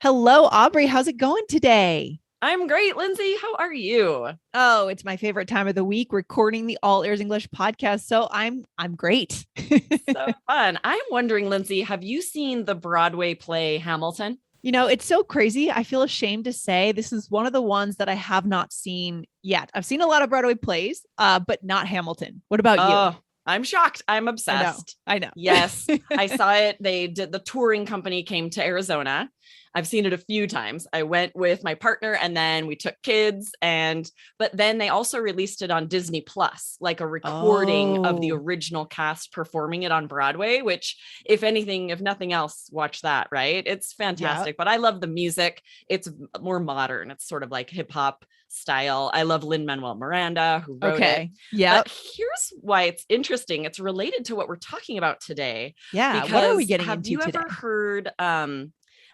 Hello, Aubrey. How's it going today? I'm great, Lindsay. How are you? Oh, it's my favorite time of the week recording the All Ears English podcast. So I'm great. So fun. I'm wondering, Lindsay, have you seen the Broadway play Hamilton? It's so crazy. I feel ashamed to say this is one of the ones that I have not seen yet. I've seen a lot of Broadway plays, but not Hamilton. What about you? Oh, I'm shocked. I'm I know. obsessed. I know. Yes, I saw it. They did the touring company came to Arizona. I've seen it a few times. I went with my partner and then we took kids but then they also released it on Disney Plus, like a recording of the Oh, original cast performing it on Broadway, which if anything, if nothing else, watch that, right? It's yeah. fantastic, but I love the music. It's more modern. It's sort of like hip hop style. I love Lin-Manuel Miranda who wrote it. Okay. Yep. But here's why it's interesting. It's related to what we're talking about today, Yeah. What are we because getting have into you today? ever heard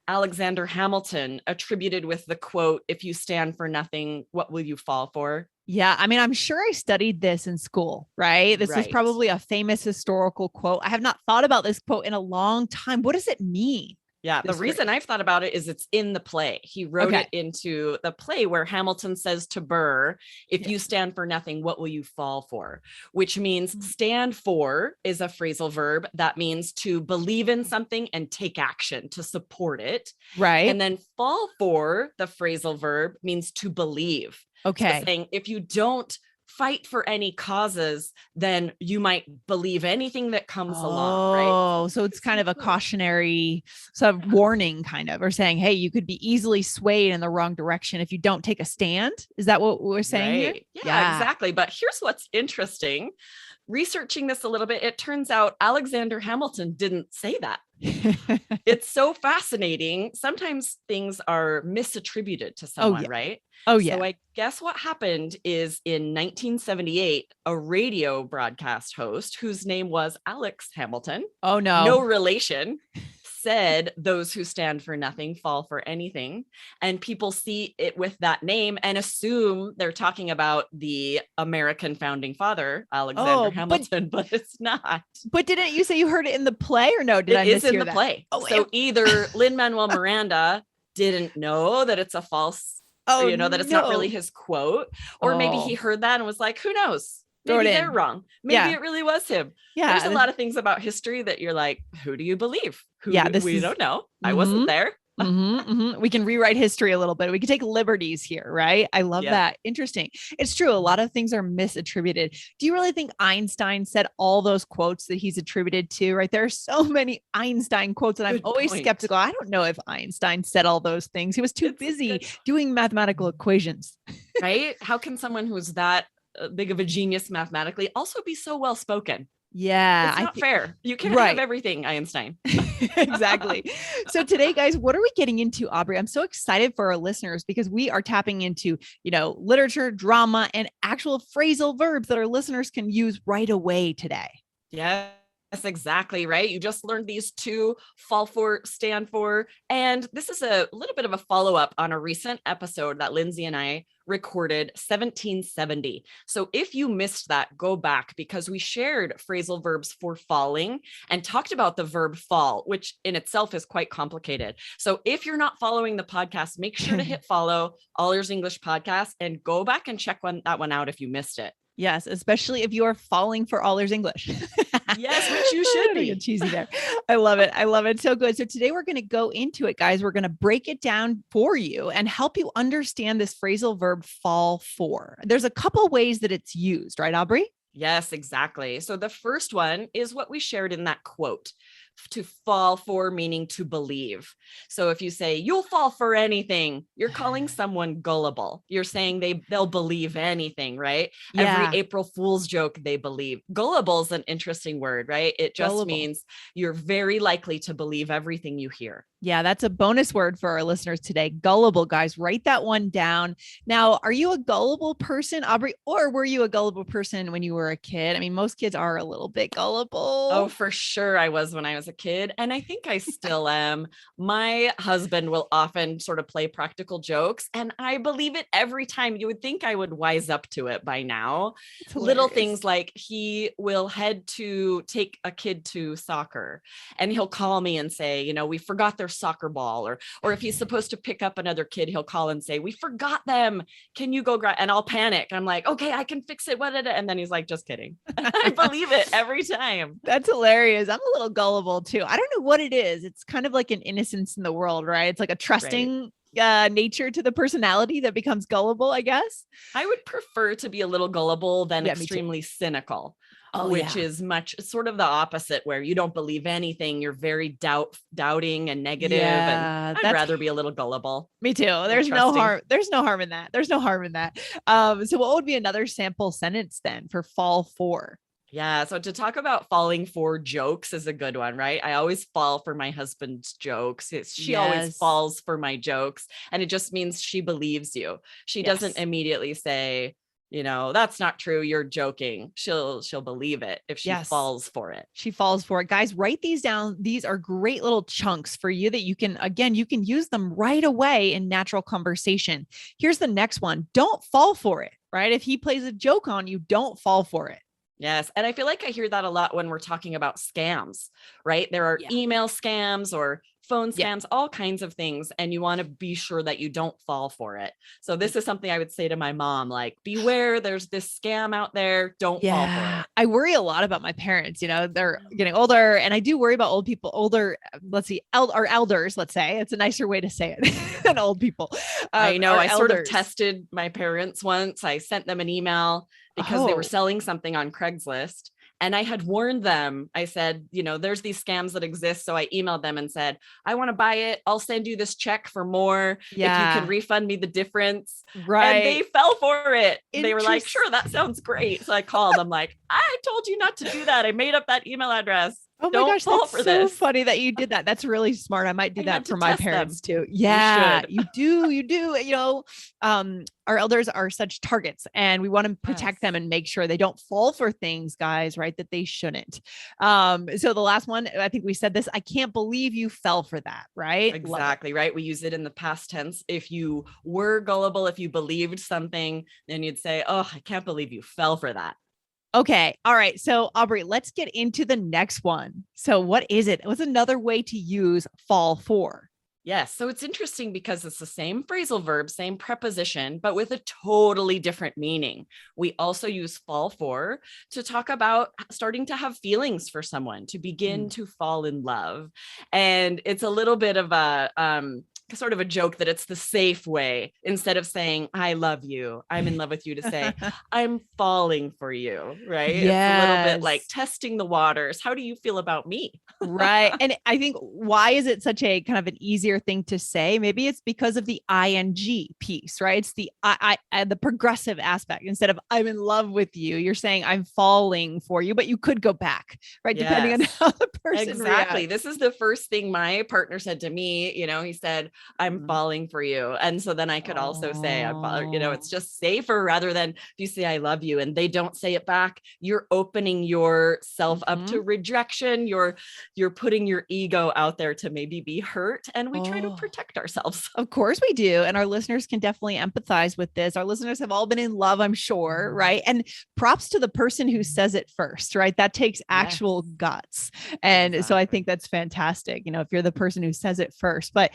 Alexander Hamilton attributed with the quote, "If you stand for nothing, what will you fall for?" Yeah, I mean, I'm sure I studied this in school, right? This is Right. probably a famous historical quote. I have not thought about this quote in a long time. What does it mean? Yeah, the This reason phrase. I've thought about it is it's in the play. He wrote Okay. it into the play where Hamilton says to Burr, "If Yeah. you stand for nothing, what will you fall for?" Which means stand for is a phrasal verb. That means to believe in something and take action to support it. Right. And then fall for, the phrasal verb, means to believe. So it's Okay. saying if you don't fight for any causes, then you might believe anything that comes along, right? It's an Oh, so it's kind interesting of a quote. cautionary sort of warning, kind of, or saying, hey, you could be easily swayed in the wrong direction if you don't take a stand. Is that what we're saying here? Right. Yeah, Yeah. exactly. But here's what's interesting. Researching this a little bit, it turns out Alexander Hamilton didn't say that. It's so fascinating. Sometimes things are misattributed to Oh, someone, yeah. right? Oh, So yeah. I guess what happened is in 1978, a radio broadcast host whose name was Alex Hamilton, Oh, no no. relation, said, "Those who stand for nothing fall for anything." And people see it with that name and assume they're talking about the American founding father, Alexander Oh, Hamilton, but it's not. but didn't you say you heard it in the play or no? Did It I is in mishear the that? play. Oh, So either Lin-Manuel Miranda didn't know that it's a false, oh that it's not really no. his quote, or maybe he Oh, heard that and was like, who knows? throw it Maybe they're in. wrong. Maybe Yeah. it really was him. There's a Yeah. lot of things about history that you're like, who do you believe? Yeah. This We is, don't know. I wasn't mm-hmm. there. We can rewrite history a little bit. We can take liberties here, right? I love Yep. that. Interesting. It's true. A lot of things are misattributed. Do you really think Einstein said all those quotes that he's attributed to, right? There are so many Einstein quotes, and I'm Good always point. skeptical. I don't know if Einstein said all those things. He was too It's a busy good, doing mathematical equations. right? How can someone who's that big of a genius mathematically also be so well spoken? Yeah, It's I not think, fair. You can't have right. everything, Einstein. Exactly. So today, guys, what are we getting into, Aubrey? I'm so excited for our listeners because we are tapping into, literature, drama, and actual phrasal verbs that our listeners can use right away today. Yes, exactly. Right. You just learned these two: fall for, stand for. And this is a little bit of a follow up on a recent episode that Lindsay and I recorded, 1770. So if you missed that, go back because we shared phrasal verbs for falling and talked about the verb fall, which in itself is quite complicated. So if you're not following the podcast, make sure to hit follow All Ears English Podcast and go back and check that one out if you missed it. Yes, especially if you are falling for all ears English. Yes, which you We're should gonna get be. cheesy there. I love it. I love it. So good. So today we're going to go into it, guys. We're going to break it down for you and help you understand this phrasal verb fall for. There's a couple ways that it's used, right, Aubrey? Yes, exactly. So the first one is what we shared in that quote: to fall for meaning to believe. So if you say you'll fall for anything, you're calling someone gullible. You're saying they'll believe anything, right? Every Yeah, April Fool's joke they believe. Gullible is an interesting word, right? It just gullible. means you're very likely to believe everything you hear. Yeah, that's a bonus word for our listeners today. Gullible, guys. Write that one down. Now, are you a gullible person, Aubrey, or were you a gullible person when you were a kid? I mean, most kids are a little bit Oh, gullible. for sure. I was when I was a kid. And I think I still am. My husband will often sort of play practical jokes, and I believe it every time. You would think I would wise up to it by now. It's Little hilarious. things like he will head to take a kid to soccer, and he'll call me and say, we forgot their soccer ball, or if he's supposed to pick up another kid, he'll call and say, we forgot them. Can you go grab? And I'll panic. I'm like, okay, I can fix it. What? And then he's like, just kidding. I believe it every time. That's hilarious. I'm a little gullible too. I don't know what it is. It's kind of like an innocence in the world, right? It's like a trusting nature to the personality that becomes gullible, I guess. I would prefer to be a little gullible than extremely cynical. Which is much sort of the opposite, where you don't believe anything. You're very doubting and negative. And I'd rather be a little gullible. Me too. There's no harm. There's no harm in that. There's no harm in that. So what would be another sample sentence then for fall for? Yeah. So to talk about falling for jokes is a good one, right? I always fall for my husband's jokes. She always falls for my jokes. And it just means she believes you. She doesn't immediately say, that's not true. You're joking. She'll believe it if she falls for it. She falls for it. Guys, write these down. These are great little chunks for you that you can use them right away in natural conversation. Here's the next one. Don't fall for it, right? If he plays a joke on you, don't fall for it. Yes. And I feel like I hear that a lot when we're talking about scams, right? There are email scams or phone scams, all kinds of things. And you want to be sure that you don't fall for it. So this is something I would say to my mom, like, beware, there's this scam out there. Don't fall for it. I worry a lot about my parents. They're getting older, and I do worry about old people, our elders, let's say. It's a nicer way to say it than old people. I know. I sort of tested my parents once. I sent them an email because they were selling something on Craigslist. And I had warned them. I said, there's these scams that exist. So I emailed them and said, I want to buy it. I'll send you this check for more. If you can refund me the difference. Right. And they fell for it. They were like, sure, that sounds great. So I called. I'm like, I told you not to do that. I made up that email address. Oh my gosh, that's so funny that you did that. That's really smart. I might do that for my parents too. Yeah, you do. Our elders are such targets, and we want to protect them and make sure they don't fall for things, guys, right? That they shouldn't. So the last one, I think we said this, I can't believe you fell for that, right? Exactly, right? We use it in the past tense. If you were gullible, if you believed something, then you'd say, oh, I can't believe you fell for that. Okay. All right. So Aubrey, let's get into the next one. So what is it? What's another way to use fall for? Yes. So it's interesting because it's the same phrasal verb, same preposition, but with a totally different meaning. We also use fall for to talk about starting to have feelings for someone, to begin to fall in love. And it's a little bit of a, sort of a joke that it's the safe way. Instead of saying, I love you, I'm in love with you, to say, I'm falling for you, right? Yes. It's a little bit like testing the waters. How do you feel about me? Right. And I think, why is it such a kind of an easier thing to say? Maybe it's because of the ing piece, right? It's the the progressive aspect. Instead of I'm in love with you, you're saying I'm falling for you, but you could go back, right? Yes. Depending on how the person reacts. This is the first thing my partner said to me. He said, I'm falling for you. And so then I could also say, it's just safer, rather than if you say, I love you, and they don't say it back, you're opening yourself up to rejection. You're putting your ego out there to maybe be hurt. And we try to protect ourselves. Of course we do. And our listeners can definitely empathize with this. Our listeners have all been in love, I'm sure. Right. And props to the person who says it first, right? That takes actual guts. And so I think that's fantastic. If you're the person who says it first, but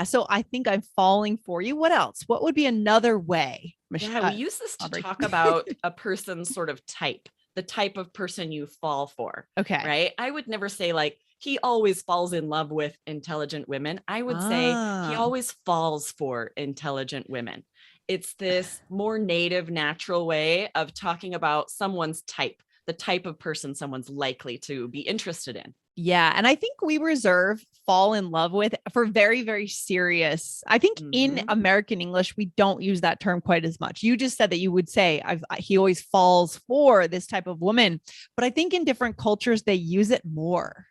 so I think I'm falling for you. What else? What would be another way? Yeah, we use this to talk about a person's sort of type, the type of person you fall for. Okay. Right. I would never say like, he always falls in love with intelligent women. I would say he always falls for intelligent women. It's this more native, natural way of talking about someone's type, the type of person someone's likely to be interested in. Yeah. And I think we reserve fall in love with for very, very serious. I think in American English, we don't use that term quite as much. You just said that you would say he always falls for this type of woman, but I think in different cultures, they use it more.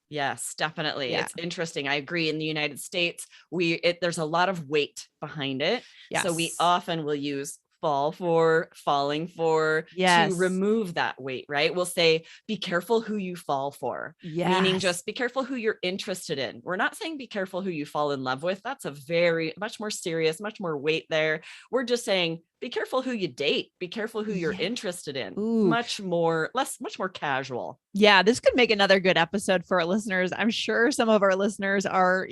Yes, definitely. Yeah. It's interesting. I agree. In the United States, there's a lot of weight behind it. Yes. So we often will use fall for, falling for, to remove that weight, right? We'll say, be careful who you fall for, meaning just be careful who you're interested in. We're not saying be careful who you fall in love with. That's much more serious, much more weight there. We're just saying, be careful who you date, be careful who you're interested in. Much more casual. Yeah, this could make another good episode for our listeners. I'm sure some of our listeners are,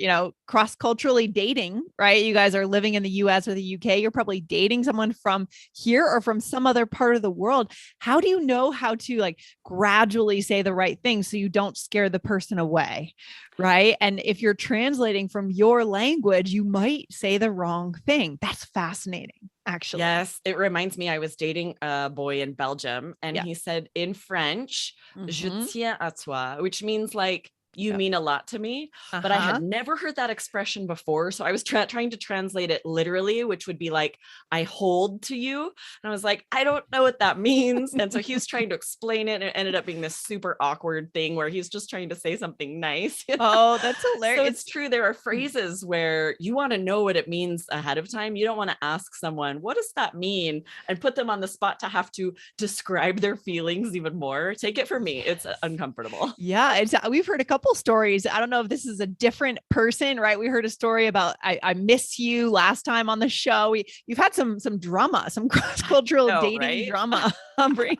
cross-culturally dating, right? You guys are living in the US or the UK. You're probably dating someone from here or from some other part of the world. How do you know how to like gradually say the right thing so you don't scare the person away, right? And if you're translating from your language, you might say the wrong thing. That's fascinating, actually. Yes, it reminds me, I was dating a boy in Belgium and Yeah. he said in French, je Mhm. tiens à toi, which means like, you Yep. mean a lot to me, but I Uh-huh. had never heard that expression before. So I was trying to translate it literally, which would be like, I hold to you. And I was like, I don't know what that means. And so he was trying to explain it, and it ended up being this super awkward thing where he's just trying to say something nice. Oh, that's So it's hilarious. true. There are phrases where you want to know what it means ahead of time. You don't want to ask someone, what does that mean? And put them on the spot to have to describe their feelings even more. Take it from me. It's uncomfortable. Yeah, we've heard a couple stories. I don't know if this is a different person, right? We heard a story about I miss you last time on the show. You've had some drama, some cross-cultural No, dating right? drama, Aubrey.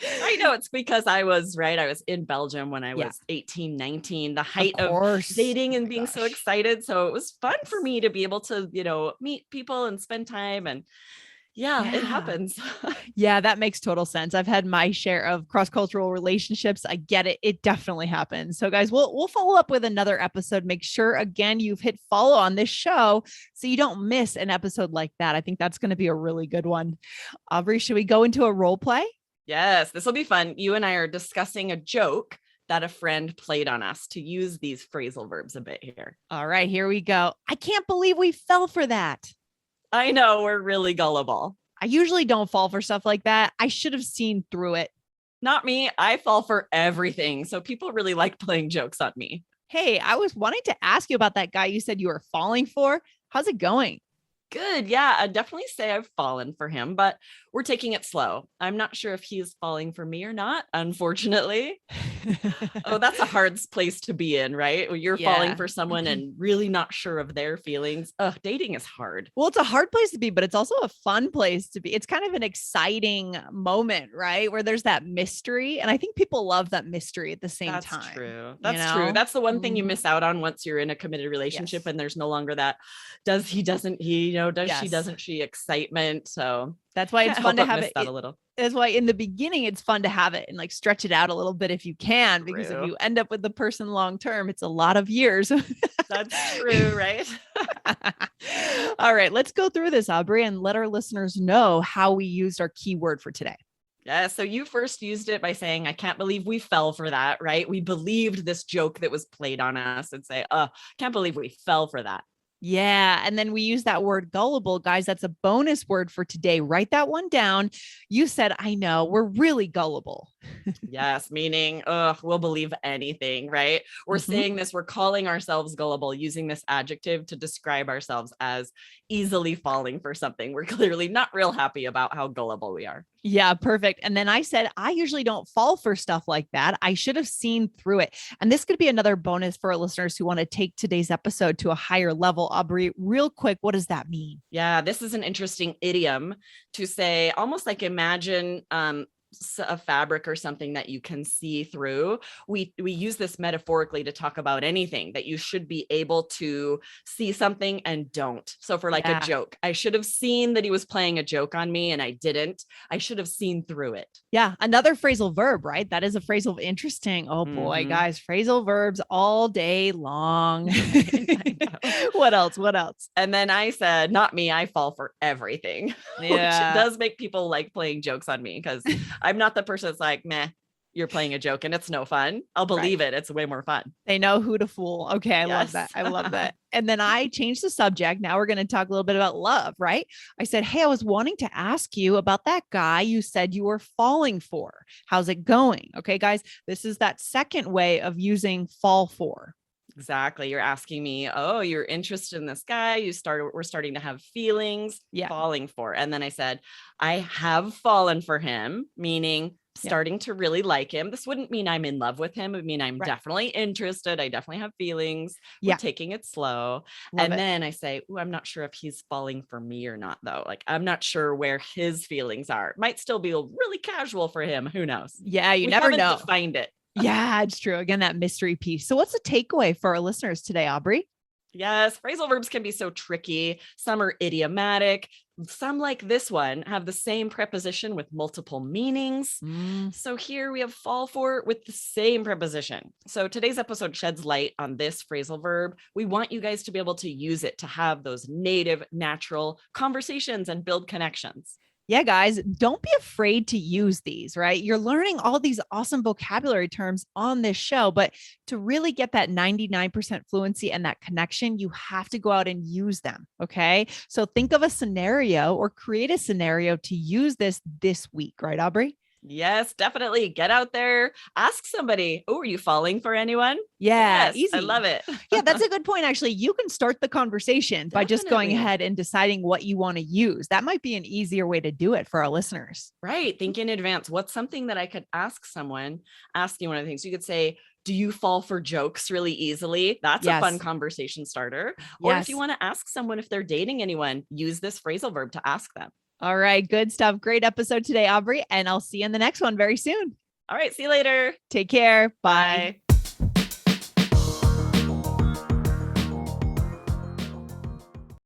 I know it's because I was right. I was in Belgium when I Yeah, was 18, 19, the of height of course. dating Oh and my being so gosh. excited. So it was fun for Yes. me to be able to, meet people and spend time. And yeah, it Yeah. happens. Yeah, that makes total sense. I've had my share of cross-cultural relationships. I get it. It definitely happens. So guys, we'll follow up with another episode. Make sure again you've hit follow on this show so you don't miss an episode like that. I think that's going to be a really good one. Aubrey, should we go into a role play? Yes, this will be fun. You and I are discussing a joke that a friend played on us to use these phrasal verbs a bit here. All right, here we go. I can't believe we fell for that. I know we're really gullible. I usually don't fall for stuff like that. I should have seen through it. Not me. I fall for everything. So people really like playing jokes on me. Hey, I was wanting to ask you about that guy you said you were falling for. How's it going? Good. Yeah, I'd definitely say I've fallen for him, but we're taking it slow. I'm not sure if he's falling for me or not, unfortunately. Oh, that's a hard place to be in, right? When you're falling Yeah. for someone and really not sure of their feelings. Ugh, dating is hard. Well, it's a hard place to be, but it's also a fun place to be. It's kind of an exciting moment, right? Where there's that mystery. And I think people love that mystery at the same That's time. true. You That's true. know? That's the one thing you Mhm. miss out on once you're in a committed relationship Yes. and there's no longer that does he, doesn't he, does she, Yes. doesn't she excitement. So That's why it's can't fun help to but have miss it. that a little. That's why in the beginning it's fun to have it and like stretch it out a little bit if you can, because if True. you end up with the person long term, it's a lot of years. That's true, right? All right, let's go through this, Aubrey, and let our listeners know how we used our keyword for today. Yeah. So you first used it by saying, I can't believe we fell for that, right? We believed this joke that was played on us and say, can't believe we fell for that. Yeah. And then we use that word gullible, guys. That's a bonus word for today. Write that one down. You said, I know, we're really gullible. Yes, meaning, we'll believe anything, right? We're Mhm. saying this, we're calling ourselves gullible, using this adjective to describe ourselves as easily falling for something. We're clearly not real happy about how gullible we are. Yeah, perfect. And then I said, I usually don't fall for stuff like that. I should have seen through it. And this could be another bonus for our listeners who want to take today's episode to a higher level. Aubrey, real quick, what does that mean? Yeah, this is an interesting idiom to say, almost like imagine a fabric or something that you can see through. We use this metaphorically to talk about anything that you should be able to see something and don't. So for like a Yeah. joke, I should have seen that he was playing a joke on me and I didn't. I should have seen through it. Yeah. Another phrasal verb, right? That is a phrasal. Interesting. Oh boy, Mhm. guys, phrasal verbs all day long. I know. What else? What else? And then I said, not me, I fall for everything, which Yeah. does make people like playing jokes on me because I'm not the person that's like, meh, you're playing a joke and it's no fun. I'll Right. believe it. It's way more fun. They know who to fool. Okay. I love that. Yes. I love that. And then I changed the subject. Now we're going to talk a little bit about love, right? I said, hey, I was wanting to ask you about that guy you said you were falling for. How's it going? Okay, guys, this is that second way of using fall for. Exactly. You're asking me, oh, you're interested in this guy. We're starting to have feelings, Yeah. falling for. And then I said, I have fallen for him, meaning Yeah. starting to really like him. This wouldn't mean I'm in love with him. It would mean I'm Right. definitely interested. I definitely have feelings. Yeah. We're taking it slow. Love And it. then I say, ooh, I'm not sure if he's falling for me or not, though. Like, I'm not sure where his feelings are. Might still be really casual for him. Who knows? Yeah. You We never haven't know. defined it. Yeah, it's true. Again, that mystery piece. So what's the takeaway for our listeners today, Aubrey? Yes, phrasal verbs can be so tricky. Some are idiomatic. Some, like this one, have the same preposition with multiple meanings. So here we have fall for with the same preposition. So today's episode sheds light on this phrasal verb. We want you guys to be able to use it to have those native, natural conversations and build connections. Yeah, guys, don't be afraid to use these, right? You're learning all these awesome vocabulary terms on this show, but to really get that 99% fluency and that connection, you have to go out and use them. Okay. So think of a scenario or create a scenario to use this week, right, Aubrey? Yes, definitely. Get out there. Ask somebody, oh, are you falling for anyone? Yeah, Yes, easy. I love it. Yeah, that's a good point. Actually, you can start the conversation by just going Definitely. ahead and deciding what you want to use. That might be an easier way to do it for our listeners. Right. Think in advance. What's something that I could ask someone? Asking one of the things you could say, do you fall for jokes really easily? That's a fun Yes. conversation starter. Or if you Yes. want to ask someone if they're dating anyone, use this phrasal verb to ask them. All right. Good stuff. Great episode today, Aubrey. And I'll see you in the next one very soon. All right. See you later. Take care. Bye. Bye.